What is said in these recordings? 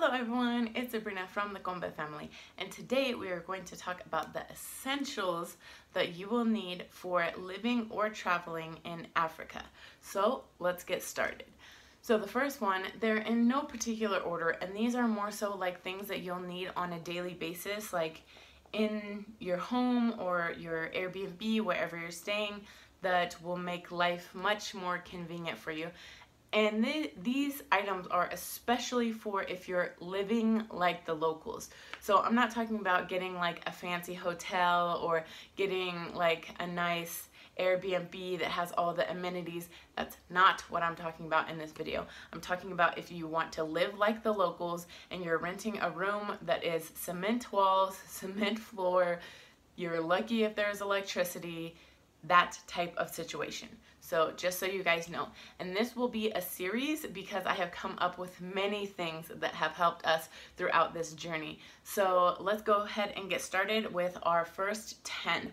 Hello everyone, it's Sabrina from the Combe family, and today we are going to talk about the essentials that you will need for living or traveling in Africa. So let's get started. So the first one, they're in no particular order, and these are more so like things that you'll need on a daily basis, like in your home or your Airbnb, wherever you're staying, that will make life much more convenient for you. And these items are especially for if you're living like the locals. So I'm not talking about getting like a fancy hotel or getting like a nice Airbnb that has all the amenities. That's not what I'm talking about in this video. I'm talking about if you want to live like the locals and you're renting a room that is cement walls, cement floor, you're lucky if there's electricity, that type of situation. So just so you guys know, and this will be a series because I have come up with many things that have helped us throughout this journey. So let's go ahead and get started with our first 10.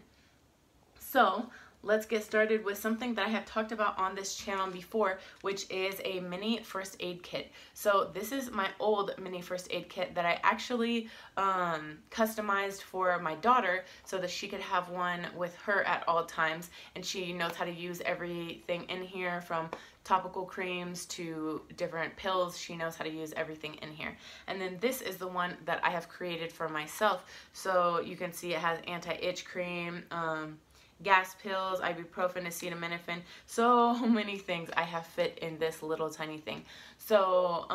So let's get started with something that I have talked about on this channel before, which is a mini first aid kit. So this is my old mini first aid kit that I actually customized for my daughter so that she could have one with her at all times, and she knows how to use everything in here from topical creams to different pills. She knows how to use everything in here. And then this is the one that I have created for myself. So you can see it has anti-itch cream, gas pills, ibuprofen, acetaminophen, so many things I have fit in this little tiny thing. So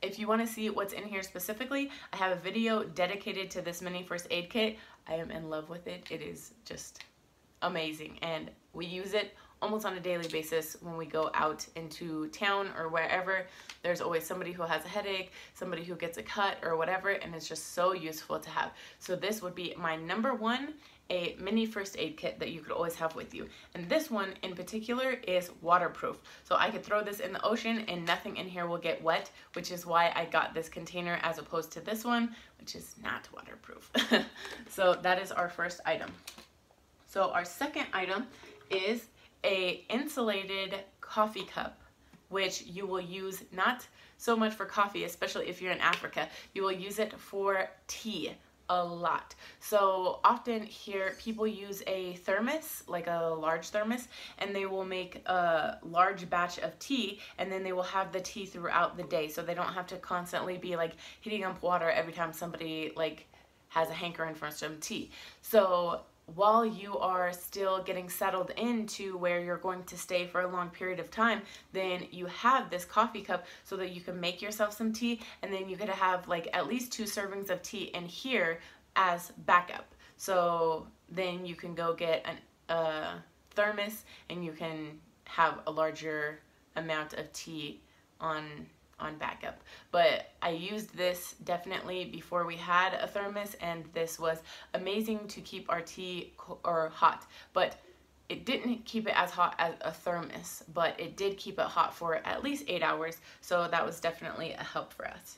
if you want to see what's in here specifically, I have a video dedicated to this mini first aid kit. I am in love with it. It is just amazing, and we use it almost on a daily basis when we go out into town or wherever. There's always somebody who has a headache, somebody who gets a cut or whatever, and it's just so useful to have. So this would be my number one, a mini first aid kit that you could always have with you. And this one in particular is waterproof. So I could throw this in the ocean and nothing in here will get wet, which is why I got this container as opposed to this one, which is not waterproof. So that is our first item. So our second item is a insulated coffee cup, which you will use not so much for coffee, especially if you're in Africa. You will use it for tea a lot. So often here people use a thermos, like a large thermos, and they will make a large batch of tea, and then they will have the tea throughout the day, so they don't have to constantly be like heating up water every time somebody like has a hankering for some tea. So while you are still getting settled into where you're going to stay for a long period of time, then you have this coffee cup so that you can make yourself some tea, and then you could have like at least 2 servings of tea in here as backup. So then you can go get a thermos and you can have a larger amount of tea on backup. But I used this definitely before we had a thermos, and this was amazing to keep our tea hot. But it didn't keep it as hot as a thermos, but it did keep it hot for at least 8 hours, so that was definitely a help for us.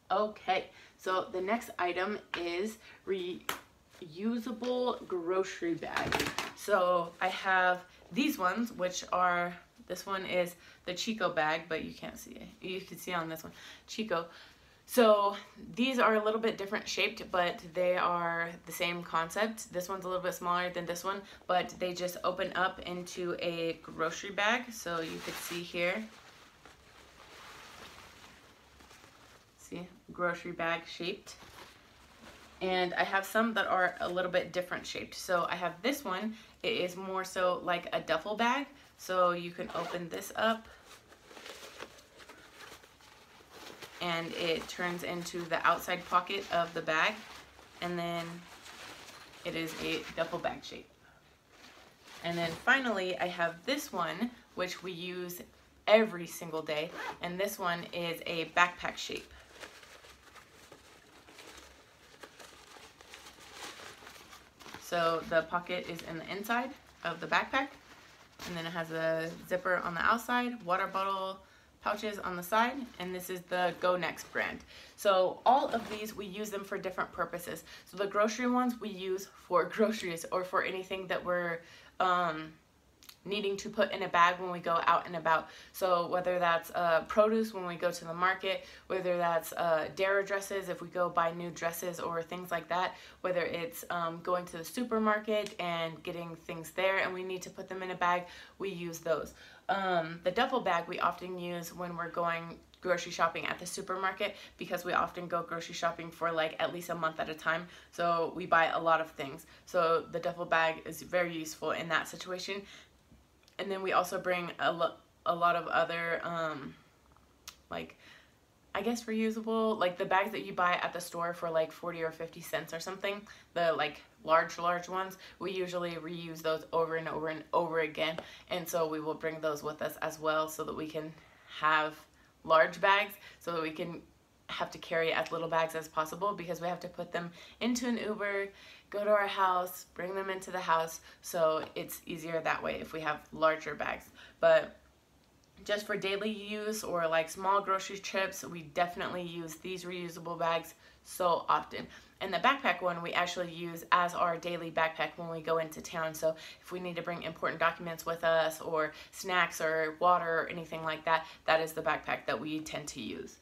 Okay, so the next item is reusable grocery bag. So I have these ones, which are, this one is the Chico bag, but you can't see it. You can see on this one, Chico. So these are a little bit different shaped, but they are the same concept. This one's a little bit smaller than this one, but they just open up into a grocery bag. So you could see here, see, grocery bag shaped. And I have some that are a little bit different shaped. So I have this one, it is more so like a duffel bag. So you can open this up and it turns into the outside pocket of the bag, and then it is a duffel bag shape. And then finally I have this one, which we use every single day, and this one is a backpack shape. So the pocket is in the inside of the backpack, and then it has a zipper on the outside, water bottle pouches on the side, and this is the Go Next brand. So all of these, we use them for different purposes. So the grocery ones we use for groceries or for anything that we're needing to put in a bag when we go out and about. So whether that's produce when we go to the market, whether that's Dara dresses if we go buy new dresses or things like that, whether it's going to the supermarket and getting things there and we need to put them in a bag, we use those. The duffel bag we often use when we're going grocery shopping at the supermarket, because we often go grocery shopping for like at least a month at a time, so we buy a lot of things. So the duffel bag is very useful in that situation. And then we also bring a lot of other like, I guess reusable, like the bags that you buy at the store for like 40 or 50 cents or something, the like large ones, we usually reuse those over and over and over again, and so we will bring those with us as well, so that we can have large bags, so that we can have to carry as little bags as possible, because we have to put them into an Uber, go to our house, bring them into the house, so it's easier that way if we have larger bags. But just for daily use or like small grocery trips, we definitely use these reusable bags so often. And the backpack one we actually use as our daily backpack when we go into town. So if we need to bring important documents with us or snacks or water or anything like that, that is the backpack that we tend to use.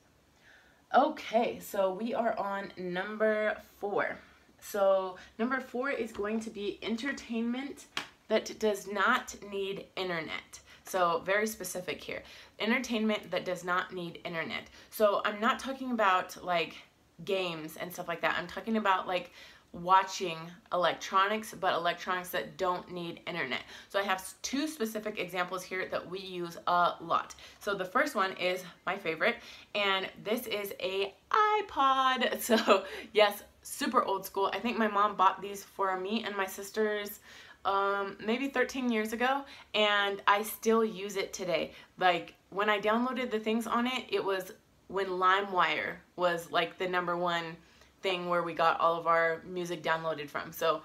Okay, so we are on number 4. So number 4 is going to be entertainment that does not need internet. So very specific here. Entertainment that does not need internet. So I'm not talking about like games and stuff like that. I'm talking about like watching electronics, but electronics that don't need internet. So I have 2 specific examples here that we use a lot. So the first one is my favorite, and this is a iPod. So yes, super old school. I think my mom bought these for me and my sisters maybe 13 years ago, and I still use it today. Like when I downloaded the things on it, it was when LimeWire was like the #1 thing where we got all of our music downloaded from. So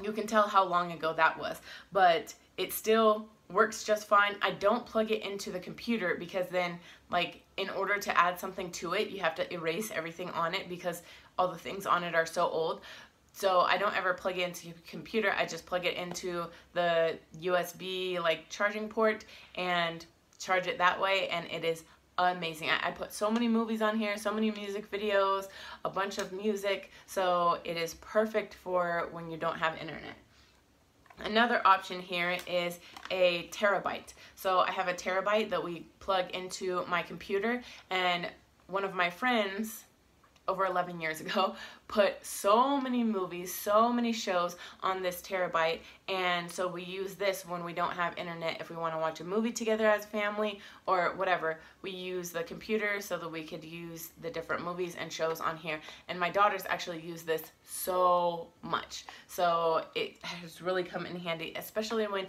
you can tell how long ago that was, but it still works just fine. I don't plug it into the computer, because then like in order to add something to it, you have to erase everything on it because all the things on it are so old. So I don't ever plug it into the computer. I just plug it into the USB like charging port and charge it that way, and it is amazing. I put so many movies on here, so many music videos, a bunch of music, so it is perfect for when you don't have internet. Another option here is a terabyte. So I have a terabyte that we plug into my computer, and one of my friends over 11 years ago put so many movies, so many shows on this terabyte, and so we use this when we don't have internet. If we want to watch a movie together as a family or whatever, we use the computer so that we could use the different movies and shows on here. And my daughters actually use this so much, so it has really come in handy, especially when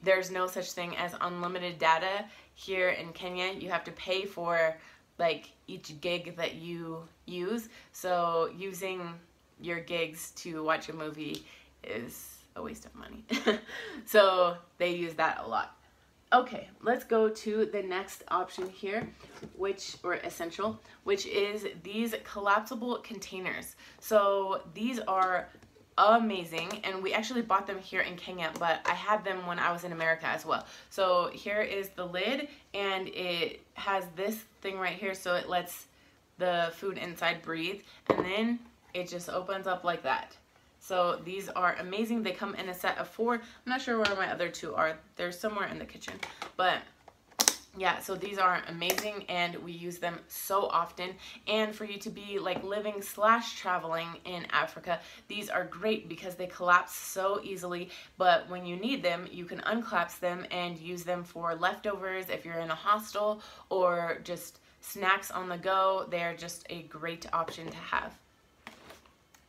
there's no such thing as unlimited data here in Kenya. You have to pay for like each gig that you use, so using your gigs to watch a movie is a waste of money. So they use that a lot. Okay, let's go to the next option here, or essential, which is these collapsible containers. So these are amazing, and we actually bought them here in Kenya, but I had them when I was in America as well. So here is the lid, and it has this thing right here, so it lets the food inside breathe, and then it just opens up like that. So these are amazing. They come in a set of 4. I'm not sure where my other 2 are. They're somewhere in the kitchen, but yeah, so these are amazing, and we use them so often. And for you to be like living / traveling in Africa, these are great because they collapse so easily, but when you need them, you can unclapse them and use them for leftovers if you're in a hostel, or just snacks on the go. They're just a great option to have.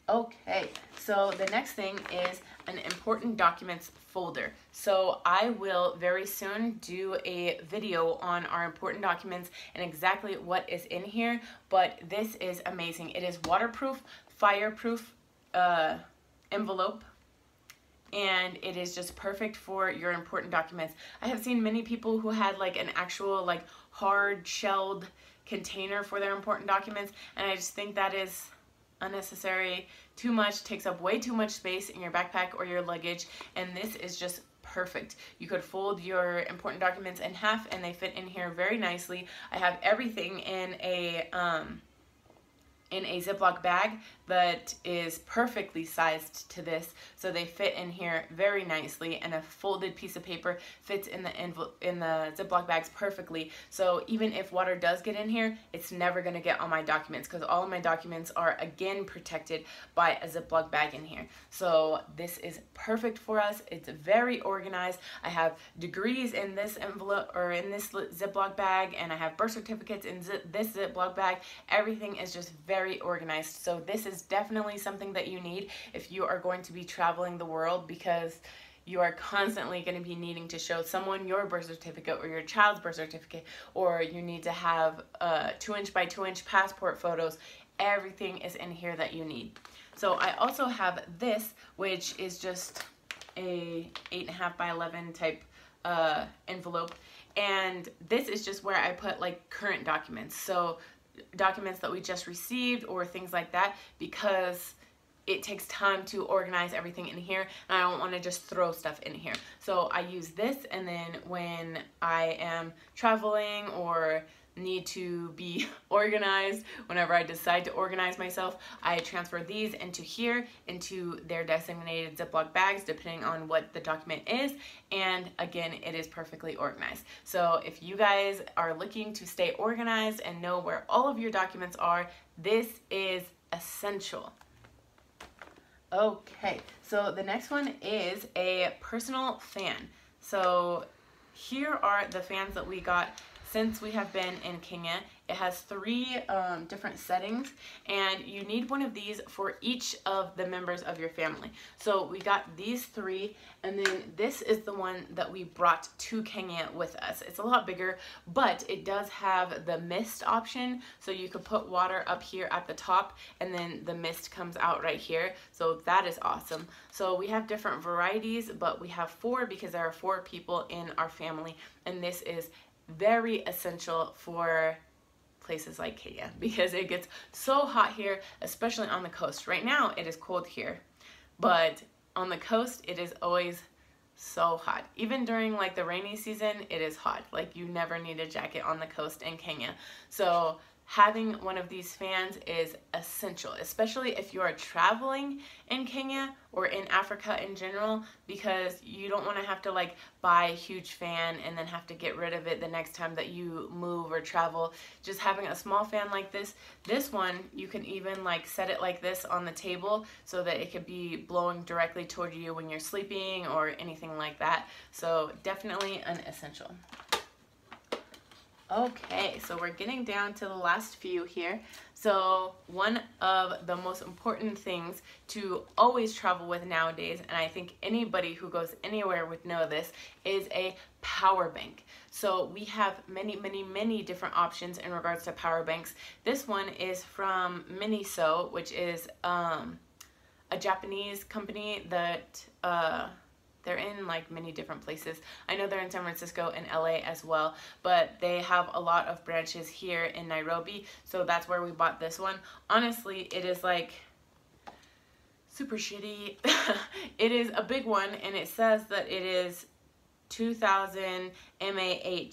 Okay, so the next thing is an important documents folder. So I will very soon do a video on our important documents and exactly what is in here, but this is amazing. It is waterproof, fireproof envelope, and it is just perfect for your important documents. I have seen many people who had like an actual like hard shelled container for their important documents, and I just think that is unnecessary, too much, takes up way too much space in your backpack or your luggage, and this is just perfect. You could fold your important documents in half and they fit in here very nicely. I have everything in a Ziploc bag that is perfectly sized to this, so they fit in here very nicely, and a folded piece of paper fits in the Ziploc bags perfectly. So even if water does get in here, it's never going to get on my documents, because all of my documents are again protected by a Ziploc bag in here. So this is perfect for us. It's very organized. I have degrees in this envelope or in this Ziploc bag, and I have birth certificates in this Ziploc bag. Everything is just very organized. So this is definitely something that you need if you are going to be traveling the world, because you are constantly going to be needing to show someone your birth certificate or your child's birth certificate, or you need to have 2-inch by 2-inch passport photos. Everything is in here that you need. So I also have this, which is just a 8.5 by 11 type envelope, and this is just where I put like current documents, so documents that we just received or things like that, because it takes time to organize everything in here, and I don't want to just throw stuff in here. So I use this, and then when I am traveling or need to be organized, whenever I decide to organize myself, I transfer these into here, into their designated Ziploc bags, depending on what the document is, and again, it is perfectly organized. So if you guys are looking to stay organized and know where all of your documents are, this is essential. Okay, so the next one is a personal fan. So here are the fans that we got since we have been in Kenya. It has 3 different settings, and you need one of these for each of the members of your family. So we got these 3, and then this is the one that we brought to Kenya with us. It's a lot bigger, but it does have the mist option, so you could put water up here at the top, and then the mist comes out right here. So that is awesome. So we have different varieties, but we have 4 because there are 4 people in our family, and this is very essential for places like Kenya, because it gets so hot here, especially on the coast. Right now it is cold here, but on the coast it is always so hot. Even during like the rainy season, it is hot. Like, you never need a jacket on the coast in Kenya. So having one of these fans is essential, especially if you are traveling in Kenya or in Africa in general, because you don't want to have to like buy a huge fan and then have to get rid of it the next time that you move or travel. Just having a small fan like this one, you can even like set it like this on the table so that it could be blowing directly toward you when you're sleeping or anything like that. So definitely an essential. Okay, so we're getting down to the last few here. So one of the most important things to always travel with nowadays, and I think anybody who goes anywhere would know this, is a power bank. So we have many different options in regards to power banks. This one is from Miniso, which is a Japanese company that they're in like many different places. I know they're in San Francisco and LA as well, but they have a lot of branches here in Nairobi, so that's where we bought this one. Honestly, it is like super shitty. It is a big one, and it says that it is 2,000 mAh,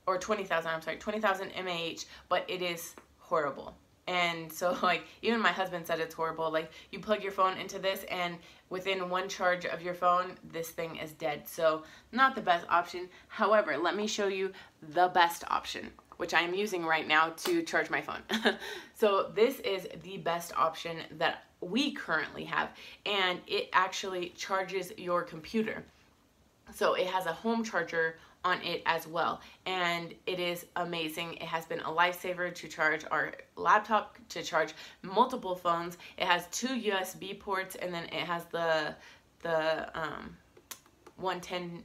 or 20,000, I'm sorry, 20,000 mAh, but it is horrible. And so like even my husband said it's horrible. Like, you plug your phone into this and within one charge of your phone, this thing is dead. So not the best option. However, let me show you the best option, which I am using right now to charge my phone. So this is the best option that we currently have, and it actually charges your computer. So it has a home charger on it as well, and it is amazing. It has been a lifesaver to charge our laptop, to charge multiple phones. It has 2 USB ports, and then it has the 110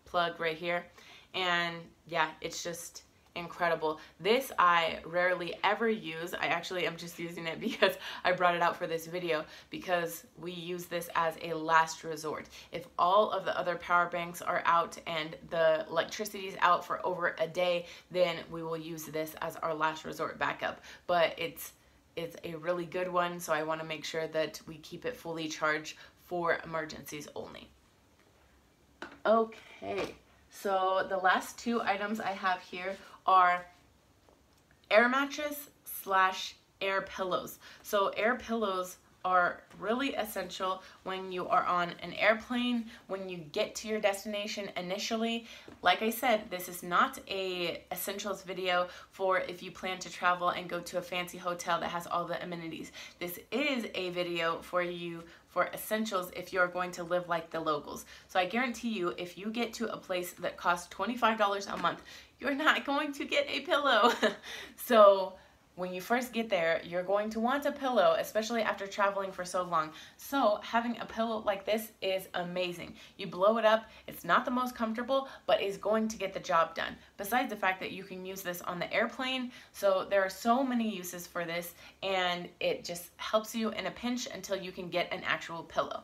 plug right here, and yeah, it's just incredible. This I rarely ever use. I actually am just using it because I brought it out for this video, because we use this as a last resort. If all of the other power banks are out and the electricity is out for over a day, then we will use this as our last resort backup. But it's a really good one, so I want to make sure that we keep it fully charged for emergencies only. Okay, so the last two items I have here are air mattress slash air pillows. So air pillows are really essential when you are on an airplane, when you get to your destination initially. Like I said, this is not a essentials video for if you plan to travel and go to a fancy hotel that has all the amenities. This is a video for you for essentials if you're going to live like the locals. So I guarantee you, if you get to a place that costs $25 a month, you're not going to get a pillow. So when you first get there, you're going to want a pillow, especially after traveling for so long. So having a pillow like this is amazing. You blow it up, it's not the most comfortable, but is going to get the job done. Besides the fact that you can use this on the airplane, so there are so many uses for this, and it just helps you in a pinch until you can get an actual pillow.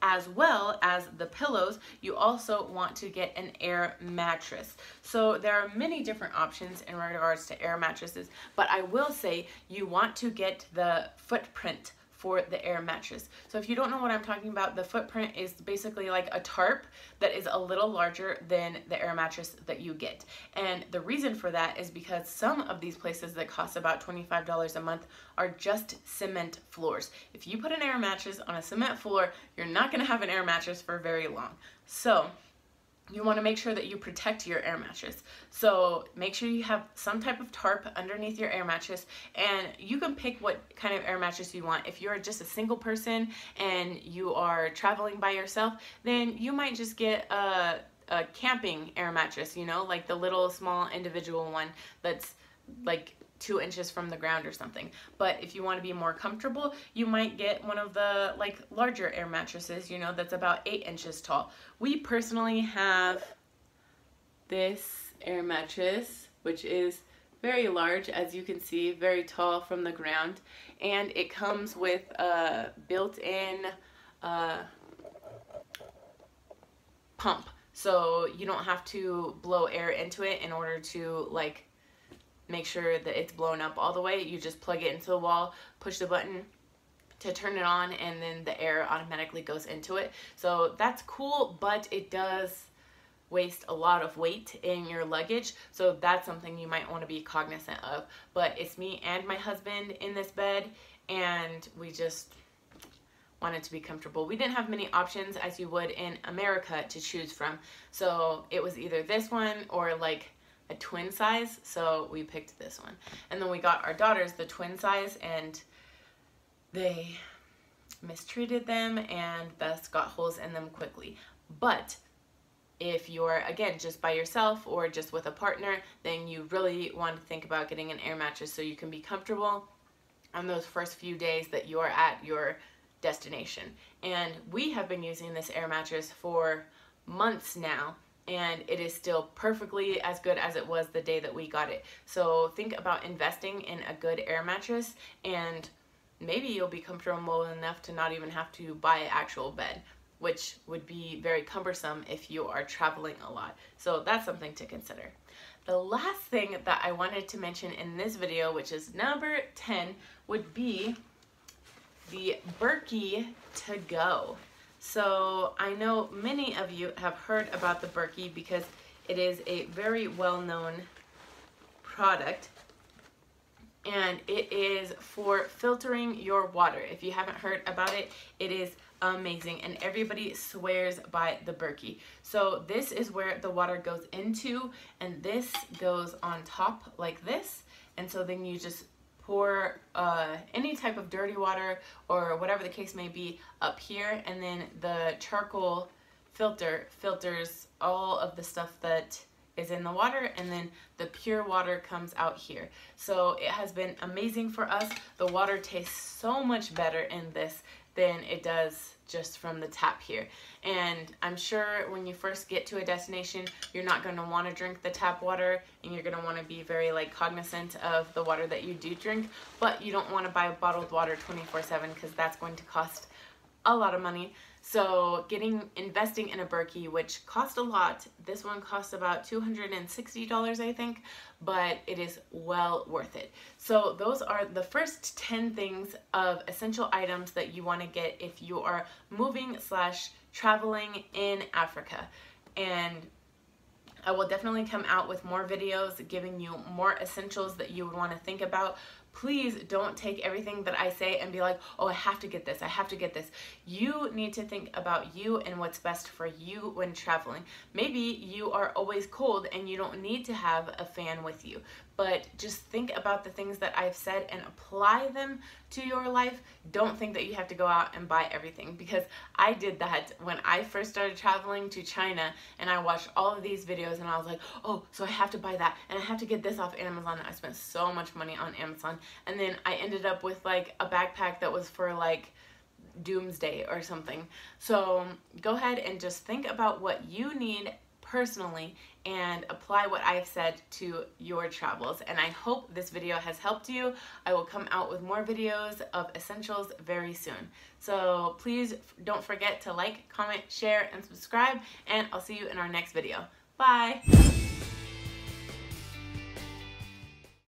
As well as the pillows, you also want to get an air mattress. So there are many different options in regards to air mattresses, but I will say you want to get the footprint for the air mattress. So if you don't know what I'm talking about, the footprint is basically like a tarp that is a little larger than the air mattress that you get. And the reason for that is because some of these places that cost about $25 a month are just cement floors. If you put an air mattress on a cement floor, you're not gonna have an air mattress for very long. So you want to make sure that you protect your air mattress. So make sure you have some type of tarp underneath your air mattress, and you can pick what kind of air mattress you want. If you're just a single person and you are traveling by yourself, then you might just get a camping air mattress, you know, like the little small individual one that's like 2 inches from the ground or something. But if you want to be more comfortable, you might get one of the like larger air mattresses, you know, that's about 8 inches tall. We personally have this air mattress, which is very large, as you can see, very tall from the ground, and it comes with a built-in pump, so you don't have to blow air into it in order to like make sure that it's blown up all the way. You just plug it into the wall, push the button to turn it on, and then the air automatically goes into it. So that's cool, but it does waste a lot of weight in your luggage, so that's something you might want to be cognizant of. But it's me and my husband in this bed, and we just wanted to be comfortable. We didn't have many options as you would in America to choose from, so it was either this one or like a twin size, so we picked this one. And then we got our daughters the twin size, and they mistreated them and thus got holes in them quickly. But if you're, again, just by yourself or just with a partner, then you really want to think about getting an air mattress so you can be comfortable on those first few days that you are at your destination. And we have been using this air mattress for months now, and it is still perfectly as good as it was the day that we got it. So think about investing in a good air mattress, and maybe you'll be comfortable enough to not even have to buy an actual bed, which would be very cumbersome if you are traveling a lot. So that's something to consider. The last thing that I wanted to mention in this video, which is number 10, would be the Berkey to go. So I know many of you have heard about the Berkey because it is a very well-known product, and it is for filtering your water. If you haven't heard about it, it is amazing, and everybody swears by the Berkey. So this is where the water goes into, and this goes on top like this, and so then you just pour any type of dirty water or whatever the case may be up here, and then the charcoal filter filters all of the stuff that is in the water, and then the pure water comes out here. So it has been amazing for us. The water tastes so much better in this than it does just from the tap here. And I'm sure when you first get to a destination, you're not going to want to drink the tap water, and you're going to want to be very cognizant of the water that you do drink, but you don't want to buy bottled water 24/7 because that's going to cost a lot of money. So investing in a Berkey, which cost a lot, this one costs about $260, I think, but it is well worth it. So those are the first 10 things of essential items that you want to get if you are moving/traveling in Africa. and I will definitely come out with more videos giving you more essentials that you would want to think about. Please don't take everything that I say and be like, oh, I have to get this, I have to get this. You need to think about you and what's best for you when traveling. Maybe you are always cold and you don't need to have a fan with you, but just think about the things that I've said and apply them to your life. Don't think that you have to go out and buy everything, because I did that when I first started traveling to China, and I watched all of these videos and I was like, oh, so I have to buy that and I have to get this off Amazon. I spent so much money on Amazon, and then I ended up with like a backpack that was for like doomsday or something. So go ahead and just think about what you need personally and apply what I've said to your travels. And I hope this video has helped you. I will come out with more videos of essentials very soon. So please don't forget to like, comment, share, and subscribe, and I'll see you in our next video. Bye!